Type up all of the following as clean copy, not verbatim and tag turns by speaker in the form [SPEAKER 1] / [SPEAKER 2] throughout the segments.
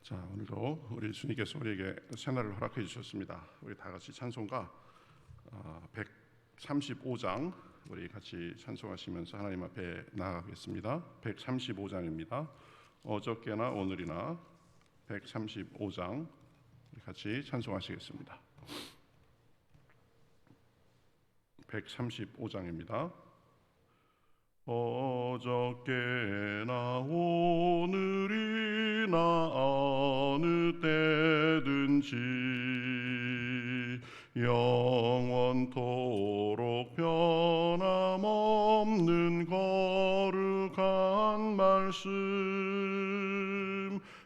[SPEAKER 1] 자, 오늘도 우리 주님께서 우리에게 새날을 허락해 주셨습니다. 우리 다 같이 찬송가 135장 우리 같이 찬송하시면서 하나님 앞에 나아가겠습니다. 135장입니다. 어저께나 오늘이나 135장 같이 찬송하시겠습니다. 135장입니다. 어저께나 오늘이나 어느 때든지 영원토록 변함없는 거룩한 말씀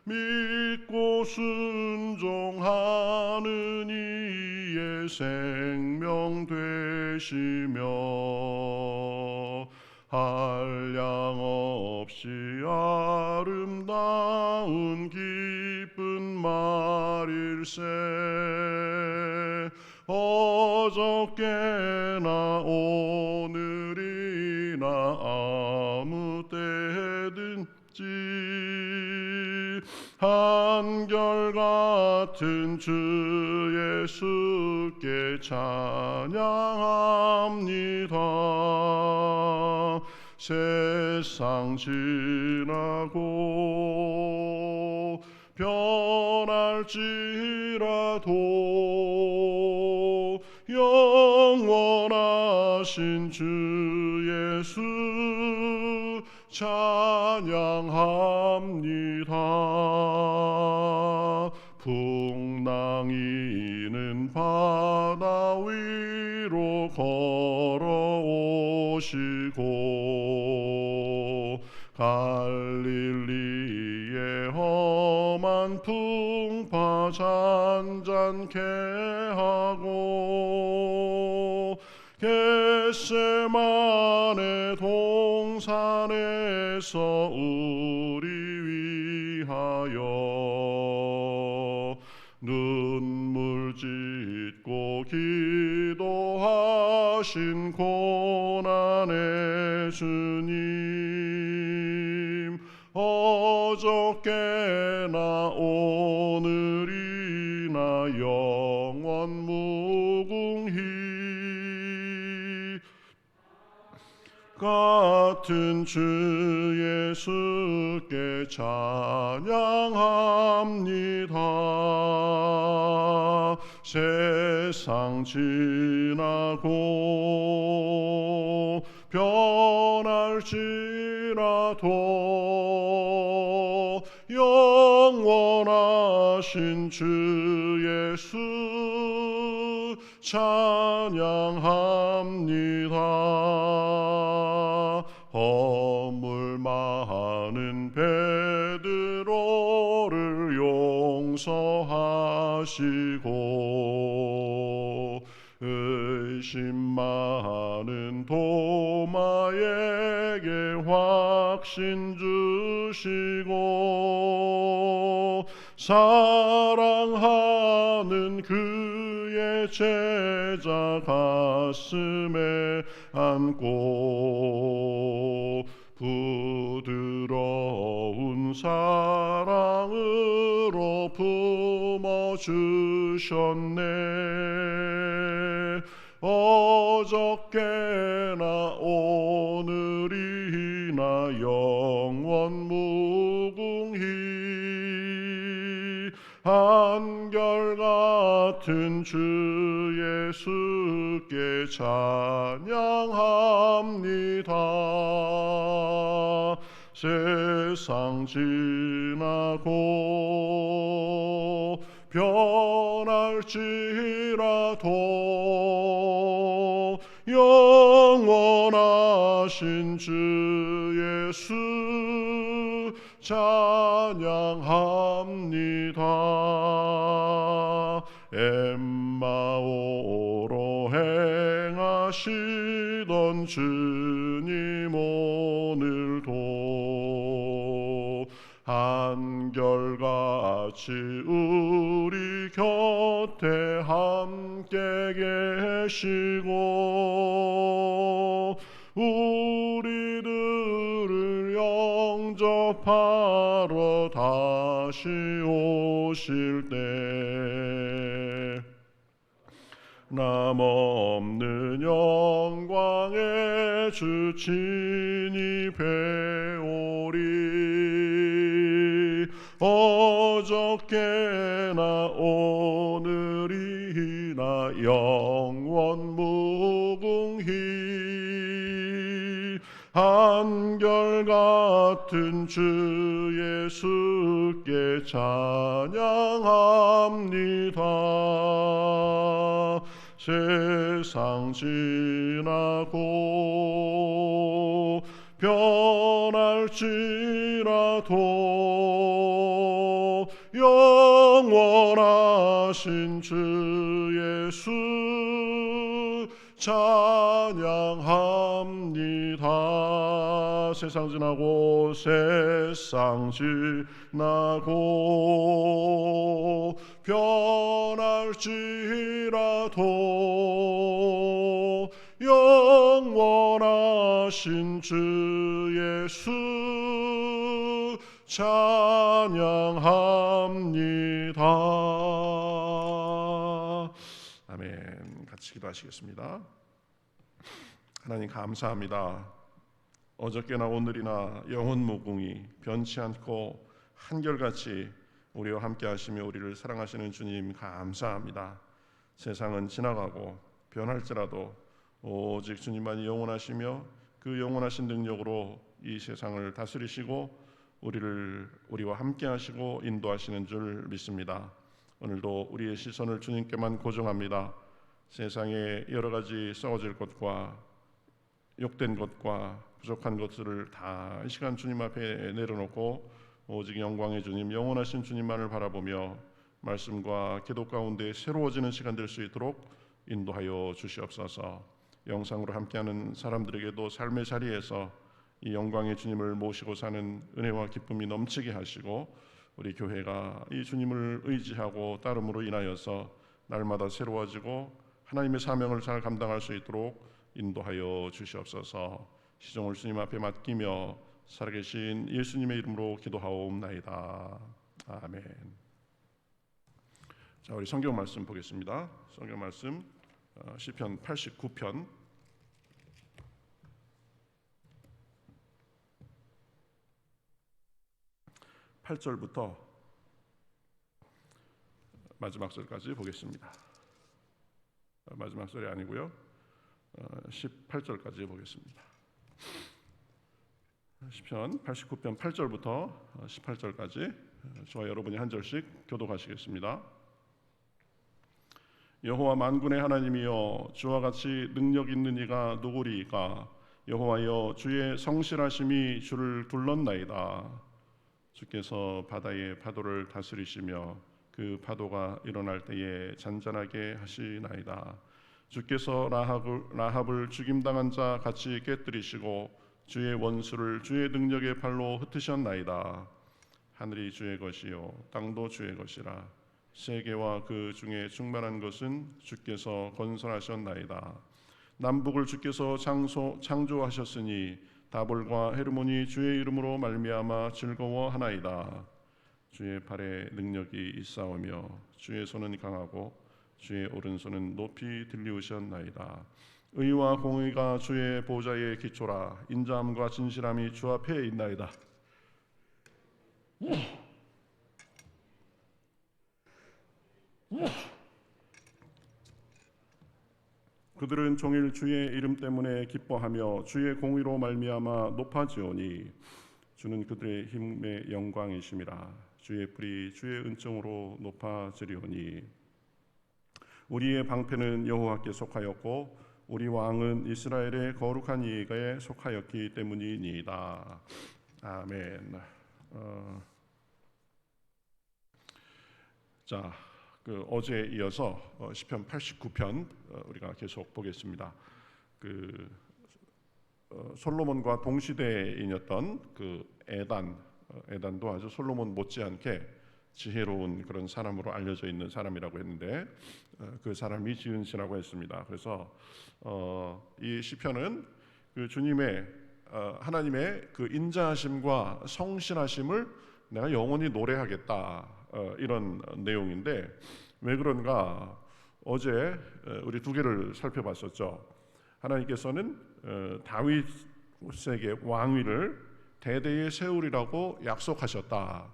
[SPEAKER 1] 믿고 순종하는 이의 생명 되시며 한량없이 아름다운 기쁜 말일세. 어저께나 오늘이나 아무 때든지 한결같은 주 예수께 찬양합니다. 세상 지나고 변할지라도 영원하신 주 예수 찬양합니다. 풍랑이는 바다 위로 걸어오시고 갈릴리의 험한 풍파 잔잔케 하고 겟세마네 동산에서 우리 위하여 눈물 짓고 기도하신 고난의 주님 어저께나 오늘이나 영원 무궁히 같은 주 예수께 찬양합니다. 세상 지나고 변할지라도 영원하신 주 예수 찬양합니다. 허물 많은 베드로를 용서하시고 의심 많은 도마에게 확신 주시고 사랑하는 그의 제자 가슴에 안고 부드러운 사랑으로 품어주셨네. 어저께나 오늘이나 영원 무궁히 한결같은 주 예수께 찬양합니다. 세상 지나고 변할지라도 영원하신 주 예수 찬양합니다. 엠마오로 행하시던 주님 오늘도 한결같이 우리 곁에 함께 계시고 우리들을 영접하 하러 다시 오실 때 남없는 영광의 주 친히 배우리. 어저께나 오늘이나 영원 무궁히 한결같은 주 예수께 찬양합니다. 세상 지나고 변할지라도 영원하신 주 예수 찬양합니다. 세상 지나고 변할지라도 영원하신 주 예수 찬양합니다. 아멘. 같이 기도하시겠습니다. 하나님 감사합니다. 어저께나 오늘이나 영원 무궁히 변치 않고 한결같이 우리와 함께 하시며 우리를 사랑하시는 주님 감사합니다. 세상은 지나가고 변할지라도 오직 주님만이 영원하시며 그 영원하신 능력으로 이 세상을 다스리시고 우리와 함께 하시고 인도하시는 줄 믿습니다. 오늘도 우리의 시선을 주님께만 고정합니다. 세상에 여러 가지 썩어질 것과 욕된 것과 부족한 것들을 다 이 시간 주님 앞에 내려놓고 오직 영광의 주님, 영원하신 주님만을 바라보며 말씀과 기도 가운데 새로워지는 시간 될 수 있도록 인도하여 주시옵소서. 영상으로 함께하는 사람들에게도 삶의 자리에서 이 영광의 주님을 모시고 사는 은혜와 기쁨이 넘치게 하시고 우리 교회가 이 주님을 의지하고 따름으로 인하여서 날마다 새로워지고 하나님의 사명을 잘 감당할 수 있도록 인도하여 주시옵소서. 시종을 주님 앞에 맡기며 살아계신 예수님의 이름으로 기도하옵나이다. 아멘. 자, 우리 성경 말씀 보겠습니다. 성경 말씀 시편 89편 8절부터 마지막 절까지 보겠습니다. 마지막 절이 아니고요. 18절까지 보겠습니다. 시편 89편 8절부터 18절까지 저와 여러분이 한 절씩 교독하시겠습니다. 여호와 만군의 하나님이여, 주와 같이 능력 있는 이가 누구리이까? 여호와여, 주의 성실하심이 주를 둘렀나이다. 주께서 바다의 파도를 다스리시며 그 파도가 일어날 때에 잔잔하게 하시나이다. 주께서 라합을 죽임당한 자 같이 깨뜨리시고 주의 원수를 주의 능력의 팔로 흩으셨나이다. 하늘이 주의 것이요 땅도 주의 것이라. 세계와 그 중에 충만한 것은 주께서 건설하셨나이다. 남북을 주께서 창조하셨으니 다볼과 헤르몬이 주의 이름으로 말미암아 즐거워하나이다. 주의 팔에 능력이 있사오며 주의 손은 강하고 주의 오른손은 높이 들리우셨나이다. 의와 공의가 주의 보좌의 기초라. 인자함과 진실함이 주 앞에 있나이다. 그들은 종일 주의 이름 때문에 기뻐하며 주의 공의로 말미암아 높아지오니 주는 그들의 힘의 영광이심이라. 주의 뿌리 주의 은총으로 높아지리오니 우리의 방패는 여호와께 속하였고 우리 왕은 이스라엘의 거룩한 이에 속하였기 때문이니이다. 아멘. 자, 어제에 이어서 시편 89편 우리가 계속 보겠습니다. 솔로몬과 동시대인이었던 에단도 아주 솔로몬 못지않게 지혜로운 그런 사람으로 알려져 있는 사람이라고 했는데 그 사람이 지은 시라고 했습니다. 그래서 이 시편은 그 주님의 하나님의 그 인자하심과 성실하심을 내가 영원히 노래하겠다, 이런 내용인데 왜 그런가? 어제 우리 두 개를 살펴봤었죠. 하나님께서는 다윗에게 왕위를 대대에 세우리라고 약속하셨다.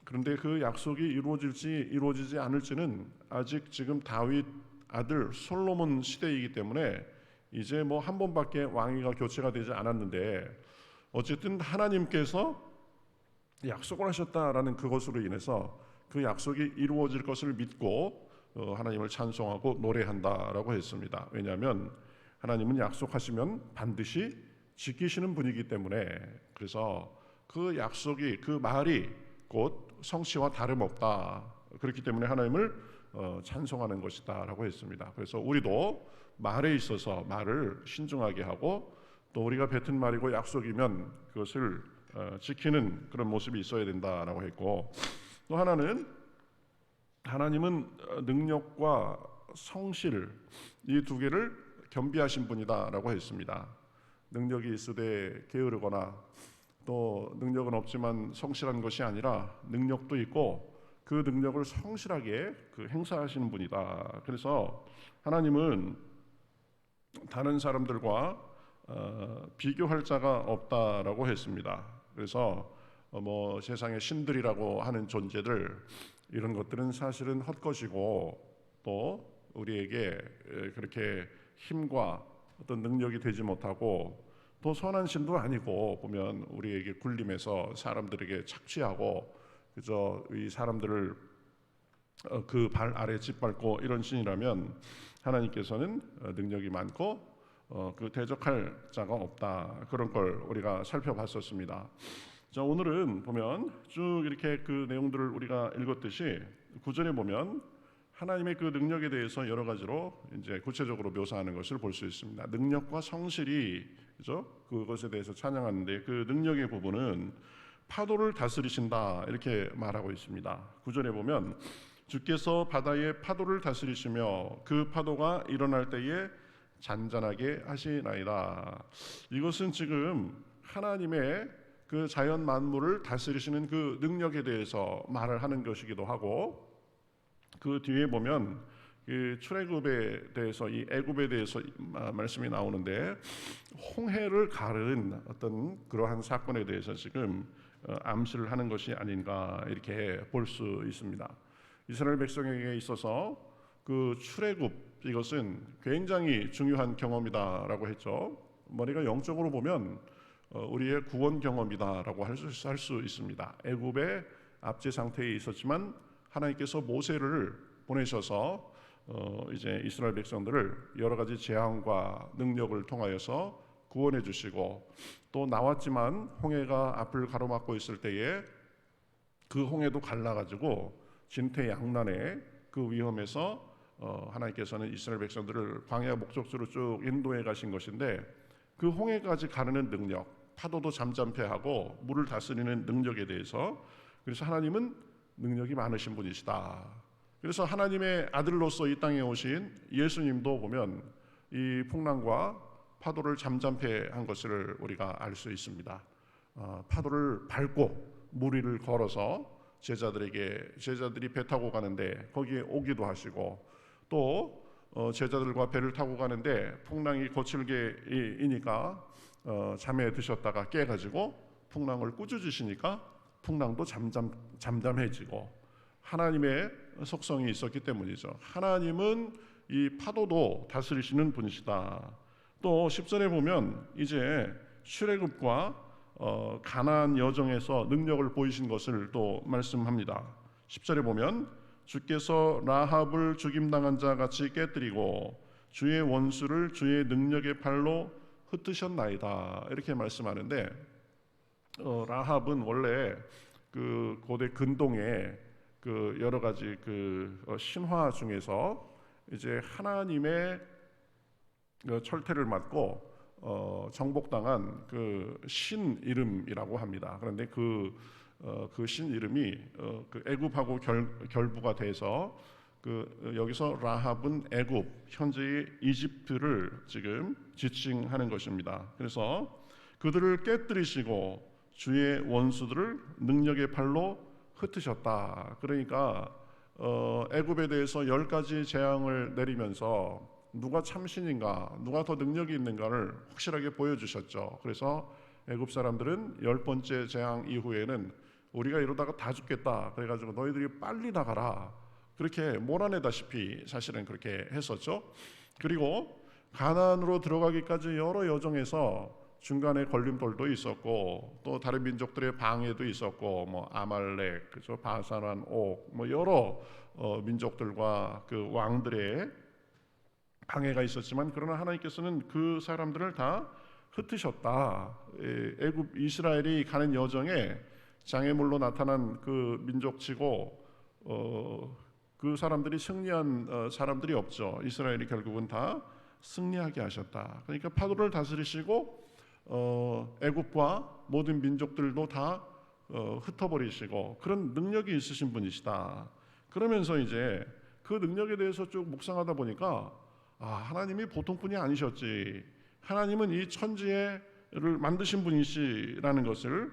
[SPEAKER 1] 그런데 그 약속이 이루어지지 않을지는 아직 지금 다윗 아들 솔로몬 시대이기 때문에 이제 뭐 한 번밖에 왕위가 교체가 되지 않았는데, 어쨌든 하나님께서 약속을 하셨다라는 그것으로 인해서 그 약속이 이루어질 것을 믿고 하나님을 찬송하고 노래한다라고 했습니다. 왜냐하면 하나님은 약속하시면 반드시 지키시는 분이기 때문에, 그래서 그 약속이, 그 말이 곧 성취와 다름없다. 그렇기 때문에 하나님을 찬송하는 것이다 라고 했습니다. 그래서 우리도 말에 있어서 말을 신중하게 하고, 또 우리가 뱉은 말이고 약속이면 그것을 지키는 그런 모습이 있어야 된다라고 했고, 또 하나는 하나님은 능력과 성실, 이 두 개를 겸비하신 분이다라고 했습니다. 능력이 있으되 게으르거나, 또 능력은 없지만 성실한 것이 아니라 능력도 있고 그 능력을 성실하게 행사하시는 분이다. 그래서 하나님은 다른 사람들과 비교할 자가 없다라고 했습니다. 그래서 뭐 세상의 신들이라고 하는 존재들, 이런 것들은 사실은 헛것이고, 또 우리에게 그렇게 힘과 어떤 능력이 되지 못하고, 또 선한 신도 아니고, 보면 우리에게 굴림해서 사람들에게 착취하고, 그저 이 사람들을 그 발 아래 짓밟고 이런 신이라면 하나님께서는 능력이 많고 그 대적할 자가 없다. 그런 걸 우리가 살펴봤었습니다. 자, 오늘은 보면 쭉 이렇게 그 내용들을 우리가 읽었듯이 9절에 보면 하나님의 그 능력에 대해서 여러 가지로 이제 구체적으로 묘사하는 것을 볼 수 있습니다. 능력과 성실이, 그죠? 그것에 대해서 찬양하는데, 그 능력의 부분은 파도를 다스리신다 이렇게 말하고 있습니다. 9절에 보면 주께서 바다의 파도를 다스리시며 그 파도가 일어날 때에 잔잔하게 하시나이다. 이것은 지금 하나님의 그 자연 만물을 다스리시는 그 능력에 대해서 말을 하는 것이기도 하고, 그 뒤에 보면 그 출애굽에 대해서, 이 애굽에 대해서 말씀이 나오는데, 홍해를 가른 어떤 그러한 사건에 대해서 지금 암시를 하는 것이 아닌가 이렇게 볼 수 있습니다. 이스라엘 백성에게 있어서 그 출애굽, 이것은 굉장히 중요한 경험이다라고 했죠. 우리가 영적으로 보면 우리의 구원 경험이다라고 할 수 있습니다. 애굽의 압제 상태에 있었지만 하나님께서 모세를 보내셔서 이제 이스라엘 백성들을 여러 가지 재앙과 능력을 통하여서 구원해 주시고, 또 나왔지만 홍해가 앞을 가로막고 있을 때에 그 홍해도 갈라가지고 진퇴양난의 그 위험에서 하나님께서는 이스라엘 백성들을 광야 목적지로 쭉 인도해 가신 것인데, 그 홍해까지 가르는 능력, 파도도 잠잠케 하고 물을 다스리는 능력에 대해서, 그래서 하나님은 능력이 많으신 분이시다. 그래서 하나님의 아들로서 이 땅에 오신 예수님도 보면 이 풍랑과 파도를 잠잠케 한 것을 우리가 알 수 있습니다. 파도를 밟고 물 위를 걸어서 제자들이 배 타고 가는데 거기에 오기도 하시고, 또 제자들과 배를 타고 가는데 풍랑이 거칠게 이니까 잠에 드셨다가 깨가지고 풍랑을 꾸짖으시니까 풍랑도 잠잠해지고, 하나님의 속성이 있었기 때문이죠. 하나님은 이 파도도 다스리시는 분이시다. 또 10절에 보면 이제 출애굽과 가나안 여정에서 능력을 보이신 것을 또 말씀합니다. 10절에 보면 주께서 라합을 죽임당한 자 같이 깨뜨리고 주의 원수를 주의 능력의 팔로 흩으셨나이다 이렇게 말씀하는데, 라합은 원래 그 고대 근동의 그 여러 가지 그 신화 중에서 이제 하나님의 철퇴를 맞고 정복당한 그 신 이름이라고 합니다. 그런데 그 신 이름이 그 애굽하고 결부가 돼서 여기서 라합은 애굽, 현재의 이집트를 지금 지칭하는 것입니다. 그래서 그들을 깨뜨리시고 주의 원수들을 능력의 팔로 흩으셨다. 그러니까 애굽에 대해서 10가지 재앙을 내리면서 누가 참신인가, 누가 더 능력이 있는가를 확실하게 보여주셨죠. 그래서 애굽 사람들은 10번째 재앙 이후에는 우리가 이러다가 다 죽겠다, 그래가지고 너희들이 빨리 나가라, 그렇게 몰아내다시피 사실은 그렇게 했었죠. 그리고 가나안으로 들어가기까지 여러 여정에서 중간에 걸림돌도 있었고, 또 다른 민족들의 방해도 있었고, 뭐 아말렉, 그죠, 바산한 옥, 뭐 여러 민족들과 그 왕들의 방해가 있었지만, 그러나 하나님께서는 그 사람들을 다 흩으셨다. 애굽 이스라엘이 가는 여정에 장애물로 나타난 그 민족치고 그 사람들이 승리한 사람들이 없죠. 이스라엘이 결국은 다 승리하게 하셨다. 그러니까 파도를 다스리시고 애굽과 모든 민족들도 다 흩어버리시고 그런 능력이 있으신 분이시다. 그러면서 이제 그 능력에 대해서 쭉 묵상하다 보니까 하나님이 보통 분이 아니셨지. 하나님은 이 천지를 만드신 분이시라는 것을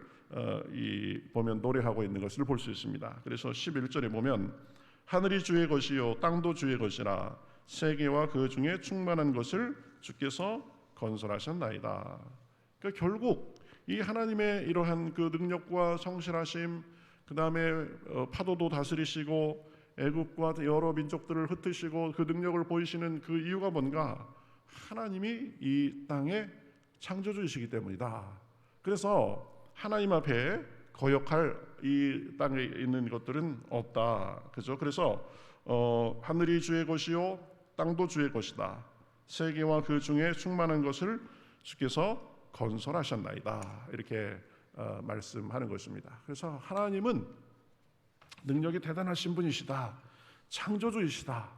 [SPEAKER 1] 보면 노래하고 있는 것을 볼 수 있습니다. 그래서 11절에 보면 하늘이 주의 것이요 땅도 주의 것이라 세계와 그 중에 충만한 것을 주께서 건설하셨나이다. 그러니까 결국 이 하나님의 이러한 그 능력과 성실하심, 그 다음에 파도도 다스리시고 애굽과 여러 민족들을 흩으시고 그 능력을 보이시는 그 이유가 뭔가, 하나님이 이 땅의 창조주이시기 때문이다. 그래서 하나님 앞에 거역할 이 땅에 있는 것들은 없다. 그죠? 그래서 하늘이 주의 것이요 땅도 주의 것이다. 세계와 그 중에 충만한 것을 주께서 건설하셨나이다. 이렇게 말씀하는 것입니다. 그래서 하나님은 능력이 대단하신 분이시다. 창조주이시다.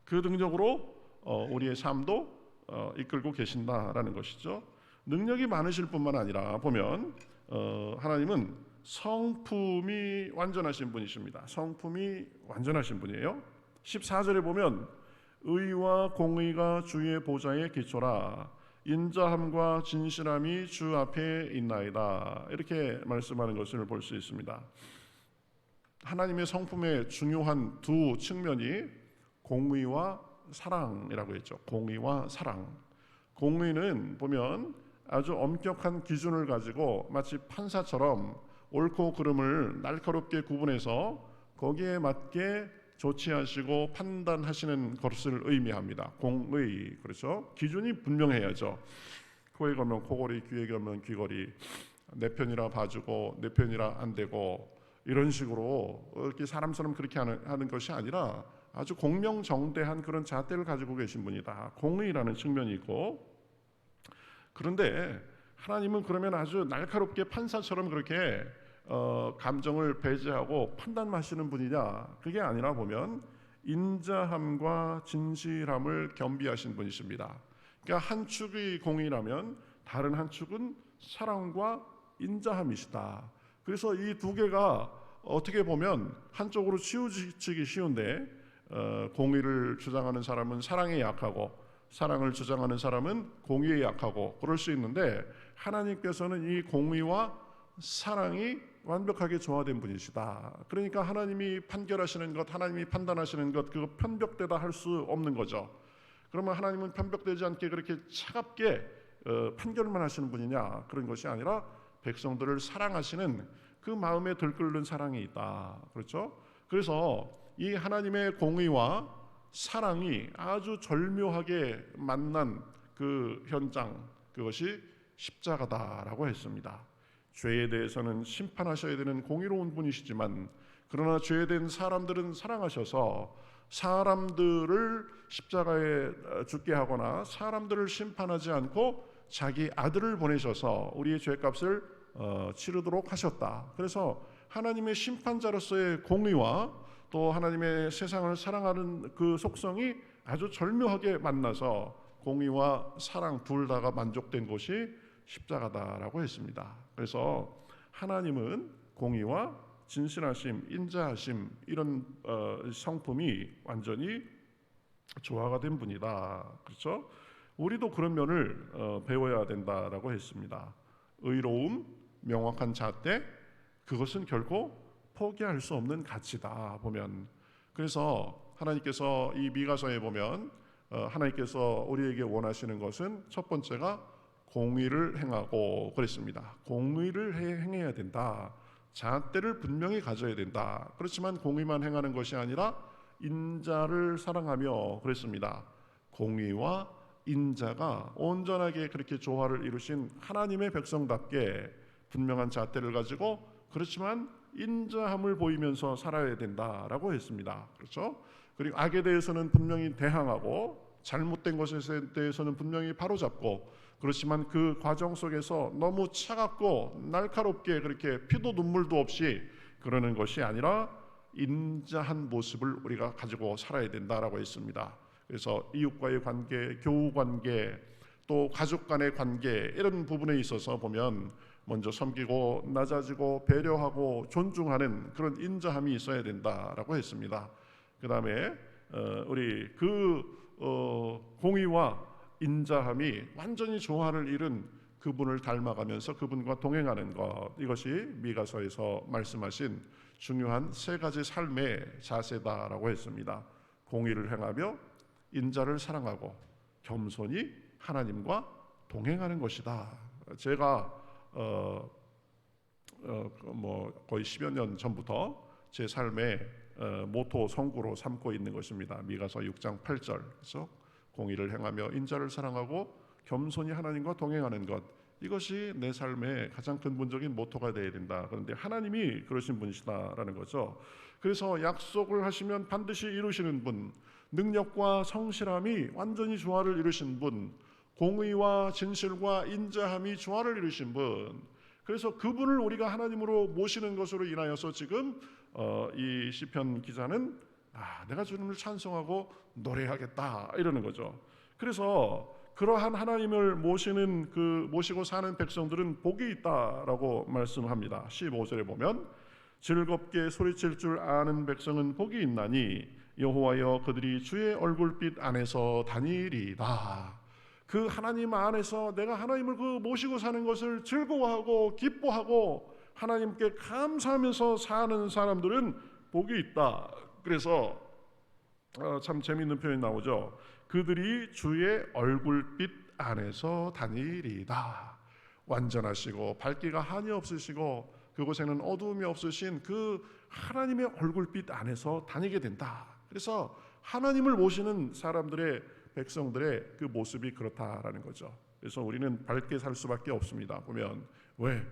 [SPEAKER 1] 그 능력으로 우리의 삶도 이끌고 계신다라는 것이죠. 능력이 많으실 뿐만 아니라 보면 하나님은 성품이 완전하신 분이십니다. 성품이 완전하신 분이에요. 14절에 보면 의와 공의가 주의 보좌의 기초라 인자함과 진실함이 주 앞에 있나이다. 이렇게 말씀하는 것을 볼 수 있습니다. 하나님의 성품의 중요한 두 측면이 공의와 사랑이라고 했죠. 공의와 사랑. 공의는 보면 아주 엄격한 기준을 가지고 마치 판사처럼 옳고 그름을 날카롭게 구분해서 거기에 맞게 조치하시고 판단하시는 것을 의미합니다. 공의, 그렇죠? 기준이 분명해야죠. 코에 걸면 코걸이, 귀에 걸면 귀걸이, 내 편이라 봐주고 내 편이라 안 되고, 이런 식으로 이렇게 사람처럼 그렇게 하는 것이 아니라 아주 공명정대한 그런 잣대를 가지고 계신 분이다. 공의라는 측면이 있고, 그런데 하나님은 그러면 아주 날카롭게 판사처럼 그렇게 감정을 배제하고 판단하시는 분이냐? 그게 아니라 보면 인자함과 진실함을 겸비하신 분이십니다. 그러니까 한 축이 공의라면 다른 한 축은 사랑과 인자함이시다. 그래서 이 두 개가 어떻게 보면 한쪽으로 치우치기 쉬운데 공의를 주장하는 사람은 사랑에 약하고 사랑을 주장하는 사람은 공의에 약하고 그럴 수 있는데, 하나님께서는 이 공의와 사랑이 완벽하게 조화된 분이시다. 그러니까 하나님이 판결하시는 것, 하나님이 판단하시는 것, 그거 편벽되다 할 수 없는 거죠. 그러면 하나님은 편벽되지 않게 그렇게 차갑게 판결만 하시는 분이냐? 그런 것이 아니라 백성들을 사랑하시는 그 마음에 들끓는 사랑이 있다. 그렇죠? 그래서 이 하나님의 공의와 사랑이 아주 절묘하게 만난 그 현장, 그것이 십자가다라고 했습니다. 죄에 대해서는 심판하셔야 되는 공의로운 분이시지만, 그러나 죄된 사람들은 사랑하셔서 사람들을 십자가에 죽게 하거나 사람들을 심판하지 않고 자기 아들을 보내셔서 우리의 죄값을 치르도록 하셨다. 그래서 하나님의 심판자로서의 공의와 또 하나님의 세상을 사랑하는 그 속성이 아주 절묘하게 만나서 공의와 사랑 둘 다가 만족된 곳이 십자가다라고 했습니다. 그래서 하나님은 공의와 진실하심, 인자하심, 이런 성품이 완전히 조화가 된 분이다. 그렇죠? 우리도 그런 면을 배워야 된다라고 했습니다. 의로움, 명확한 잣대, 그것은 결코 포기할 수 없는 가치다 보면. 그래서 하나님께서 이 미가서에 보면 하나님께서 우리에게 원하시는 것은 첫 번째가 공의를 행하고 그랬습니다. 공의를 행해야 된다. 잣대를 분명히 가져야 된다. 그렇지만 공의만 행하는 것이 아니라 인자를 사랑하며 그랬습니다. 공의와 인자가 온전하게 그렇게 조화를 이루신 하나님의 백성답게 분명한 잣대를 가지고 그렇지만 인자함을 보이면서 살아야 된다라고 했습니다. 그렇죠? 그리고 악에 대해서는 분명히 대항하고 잘못된 것에 대해서는 분명히 바로잡고, 그렇지만 그 과정 속에서 너무 차갑고 날카롭게 그렇게 피도 눈물도 없이 그러는 것이 아니라 인자한 모습을 우리가 가지고 살아야 된다라고 했습니다. 그래서 이웃과의 관계, 교우 관계, 또 가족 간의 관계, 이런 부분에 있어서 보면 먼저 섬기고 낮아지고 배려하고 존중하는 그런 인자함이 있어야 된다라고 했습니다. 그 다음에 우리 공의와 인자함이 완전히 조화를 이룬 그분을 닮아가면서 그분과 동행하는 것, 이것이 미가서에서 말씀하신 중요한 세 가지 삶의 자세다라고 했습니다. 공의를 행하며 인자를 사랑하고 겸손히 하나님과 동행하는 것이다. 제가 거의 10여 년 전부터 제 삶의 모토 성구로 삼고 있는 것입니다. 미가서 6장 8절. 그래서 공의를 행하며 인자를 사랑하고 겸손히 하나님과 동행하는 것, 이것이 내 삶의 가장 근본적인 모토가 되어야 된다. 그런데 하나님이 그러신 분이시다라는 거죠. 그래서 약속을 하시면 반드시 이루시는 분, 능력과 성실함이 완전히 조화를 이루신 분, 공의와 진실과 인자함이 조화를 이루신 분, 그래서 그분을 우리가 하나님으로 모시는 것으로 인하여서 지금 이 시편 기자는 내가 주님을 찬송하고 노래하겠다 이러는 거죠. 그래서 그러한 하나님을 모시고 사는 백성들은 복이 있다라고 말씀합니다. 15절에 보면 즐겁게 소리칠 줄 아는 백성은 복이 있나니 여호와여 그들이 주의 얼굴빛 안에서 다니리이다. 그 하나님 안에서 내가 하나님을 모시고 사는 것을 즐거워하고 기뻐하고 하나님께 감사하면서 사는 사람들은 복이 있다. 그래서 참 재미있는 표현이 나오죠. 그들이 주의 얼굴빛 안에서 다니리이다. 완전하시고 밝기가 한이 없으시고 그곳에는 어두움이 없으신 그 하나님의 얼굴빛 안에서 다니게 된다. 그래서 하나님을 모시는 사람들의, 백성들의 그 모습이 그렇다라는 거죠. 그래서 우리는 밝게 살 수밖에 없습니다. 보면 왜?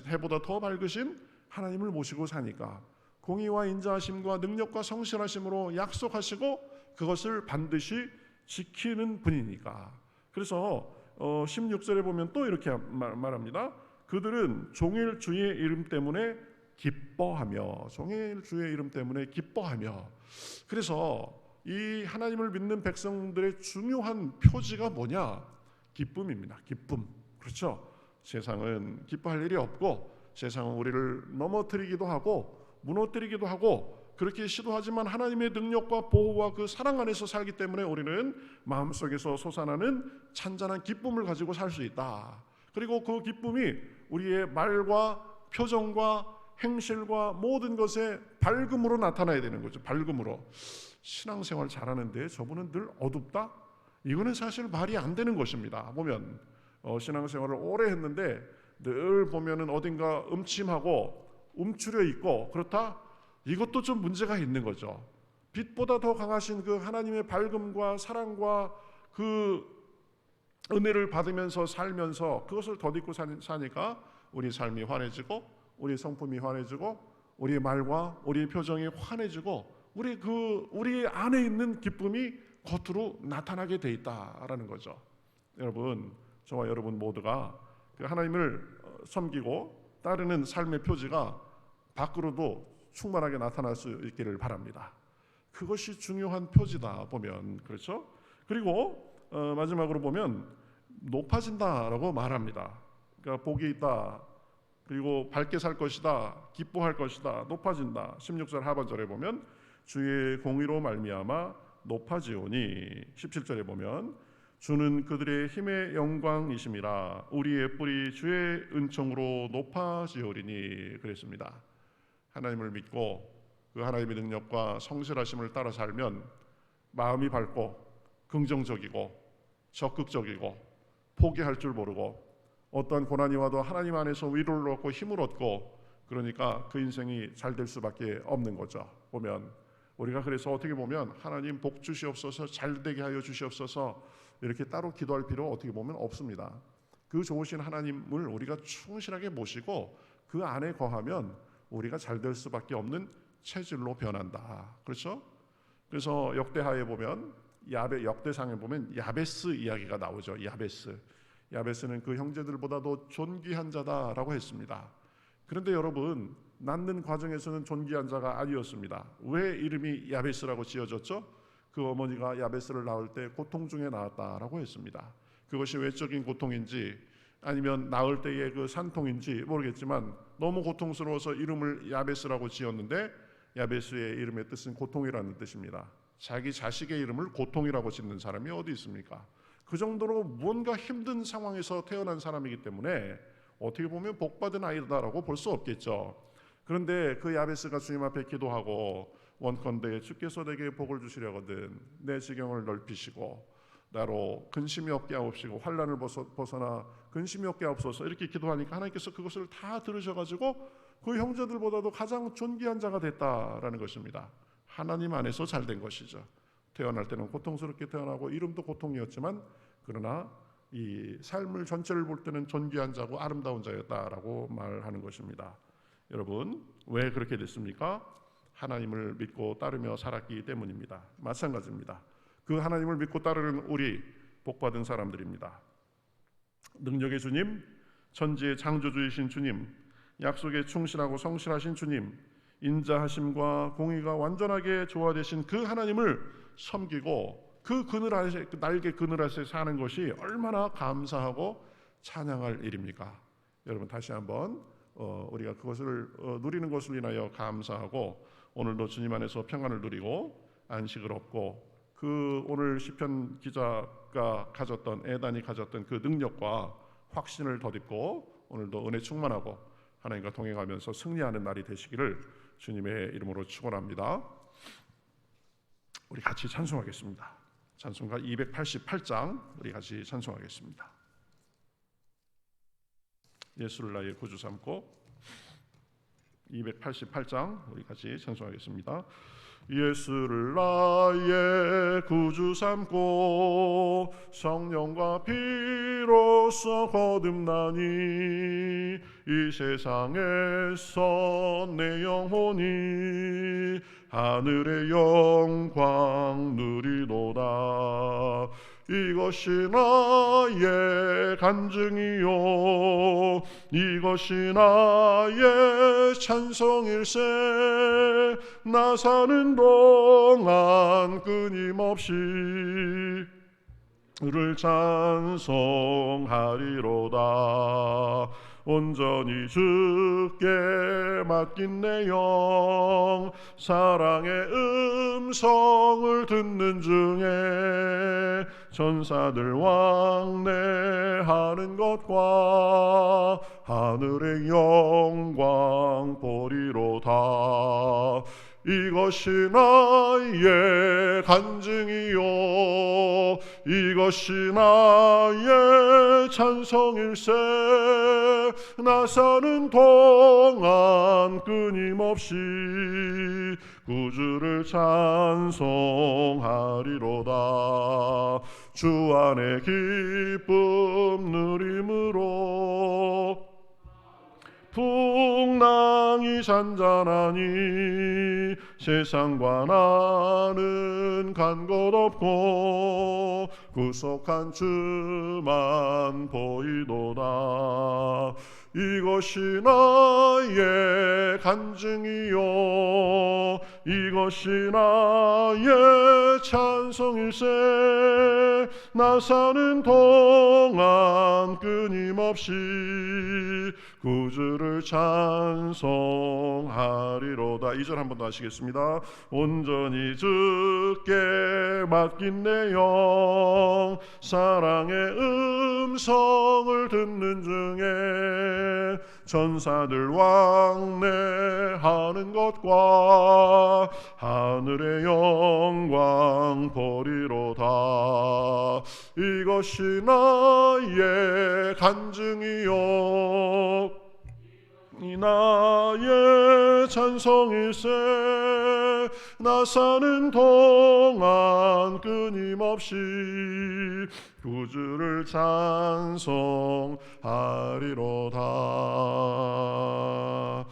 [SPEAKER 1] 해보다 더 밝으신 하나님을 모시고 사니까. 공의와 인자하심과 능력과 성실하심으로 약속하시고 그것을 반드시 지키는 분이니까. 그래서 16절에 보면 또 이렇게 말합니다. 그들은 종일 주의 이름 때문에 기뻐하며, 종일 주의 이름 때문에 기뻐하며. 그래서 이 하나님을 믿는 백성들의 중요한 표지가 뭐냐? 기쁨입니다. 기쁨. 그렇죠? 세상은 기뻐할 일이 없고 세상은 우리를 넘어뜨리기도 하고 무너뜨리기도 하고 그렇게 시도하지만 하나님의 능력과 보호와 그 사랑 안에서 살기 때문에 우리는 마음속에서 솟아나는 찬잔한 기쁨을 가지고 살 수 있다. 그리고 그 기쁨이 우리의 말과 표정과 행실과 모든 것에 밝음으로 나타나야 되는 거죠. 밝음으로. 신앙생활 잘하는데 저분은 늘 어둡다? 이거는 사실 말이 안 되는 것입니다. 보면 신앙생활을 오래 했는데 늘 보면은 어딘가 음침하고 움츠려 있고 그렇다? 이것도 좀 문제가 있는 거죠. 빛보다 더 강하신 그 하나님의 밝음과 사랑과 그 은혜를 받으면서 살면서 그것을 덧입고 사니까 우리 삶이 환해지고 우리 성품이 환해지고 우리의 말과 우리의 표정이 환해지고 우리 안에 있는 기쁨이 겉으로 나타나게 돼 있다라는 거죠. 여러분, 저와 여러분 모두가 그 하나님을 섬기고 따르는 삶의 표지가 밖으로도 충만하게 나타날 수 있기를 바랍니다. 그것이 중요한 표지다 보면. 그렇죠? 그리고 마지막으로 보면 높아진다라고 말합니다. 그러니까 복이 있다. 그리고 밝게 살 것이다. 기뻐할 것이다. 높아진다. 16절 하반절에 보면 주의 공의로 말미암아 높아지오니, 17절에 보면 주는 그들의 힘의 영광이심이라. 우리의 뿔이 주의 은총으로 높아지오리니. 그랬습니다. 하나님을 믿고 그 하나님의 능력과 성실하심을 따라 살면 마음이 밝고 긍정적이고 적극적이고 포기할 줄 모르고 어떠한 고난이 와도 하나님 안에서 위로를 얻고 힘을 얻고, 그러니까 그 인생이 잘 될 수밖에 없는 거죠. 보면 우리가 그래서 어떻게 보면 하나님 복 주시옵소서, 잘 되게 하여 주시옵소서 이렇게 따로 기도할 필요 어떻게 보면 없습니다. 그 좋으신 하나님을 우리가 충실하게 모시고 그 안에 거하면 우리가 잘 될 수밖에 없는 체질로 변한다. 그렇죠? 그래서 역대하에 보면 역대상에 보면 야베스 이야기가 나오죠. 야베스는 그 형제들보다도 존귀한 자다라고 했습니다. 그런데 여러분, 낳는 과정에서는 존귀한 자가 아니었습니다. 왜 이름이 야베스라고 지어졌죠? 그 어머니가 야베스를 낳을 때 고통 중에 낳았다라고 했습니다. 그것이 외적인 고통인지 아니면 낳을 때의 그 산통인지 모르겠지만 너무 고통스러워서 이름을 야베스라고 지었는데, 야베스의 이름의 뜻은 고통이라는 뜻입니다. 자기 자식의 이름을 고통이라고 짓는 사람이 어디 있습니까? 그 정도로 뭔가 힘든 상황에서 태어난 사람이기 때문에 어떻게 보면 복받은 아이다라고 볼 수 없겠죠. 그런데 그 야베스가 주님 앞에 기도하고 원컨대 주께서 내게 복을 주시려거든 내 지경을 넓히시고 나로 근심이 없게 하옵시고 환난을 벗어나 근심이 없게 하옵소서, 이렇게 기도하니까 하나님께서 그것을 다 들으셔가지고 그 형제들보다도 가장 존귀한 자가 됐다라는 것입니다. 하나님 안에서 잘된 것이죠. 태어날 때는 고통스럽게 태어나고 이름도 고통이었지만 그러나 이 삶을 전체를 볼 때는 존귀한 자고 아름다운 자였다라고 말하는 것입니다. 여러분, 왜 그렇게 됐습니까? 하나님을 믿고 따르며 살았기 때문입니다. 마찬가지입니다. 그 하나님을 믿고 따르는 우리 복받은 사람들입니다. 능력의 주님, 천지의 창조주이신 주님, 약속에 충실하고 성실하신 주님, 인자하심과 공의가 완전하게 조화되신 그 하나님을 섬기고 그 그늘 아래, 날개 그늘 아래 사는 것이 얼마나 감사하고 찬양할 일입니까? 여러분, 다시 한번 우리가 그것을 누리는 것을 인하여 감사하고 오늘도 주님 안에서 평안을 누리고 안식을 얻고 그 오늘 시편 기자가 가졌던, 에단이 가졌던 그 능력과 확신을 덧입고 오늘도 은혜 충만하고 하나님과 동행하면서 승리하는 날이 되시기를 주님의 이름으로 축원합니다. 우리 같이 찬송하겠습니다. 찬송가 288장 우리 같이 찬송하겠습니다. 예수를 나의 구주 삼고 288장 우리 같이 찬송하겠습니다. 예수를 나의 구주 삼고 성령과 피로써 거듭나니 이 세상에서 내 영혼이 하늘의 영광 누리도다. 이것이 나의 간증이요 이것이 나의 찬송일세. 나 사는 동안 끊임없이 주를 찬송하리로다. 온전히 주께 맡긴 내 영 사랑의 음성을 듣는 중에 천사들 왕래하는 것과 하늘의 영광 보리로다. 이것이 나의 간증이요 이것이 나의 찬송일세. 나 사는 동안 끊임없이 구주를 찬송하리로다. 주 안에 기쁨 누림으로 풍랑이 잔잔하니 세상과 나는 간 것 없고 구속한 주만 보이도다. 이것이 나의 간증이요 이것이 나의 찬송일세. 나 사는 동안 끊임없이 구주를 찬송하리로다. 2절 한 번 더 하시겠습니다. 온전히 주께 맡긴 내 영 사랑의 음성을 듣는 중에 천사들 왕래하는 것과 하늘의 영광 보리로다. 이것이 나의 간증이요 이 나의 찬송일세. 나 사는 동안 끊임없이 구주를 찬송하리로다.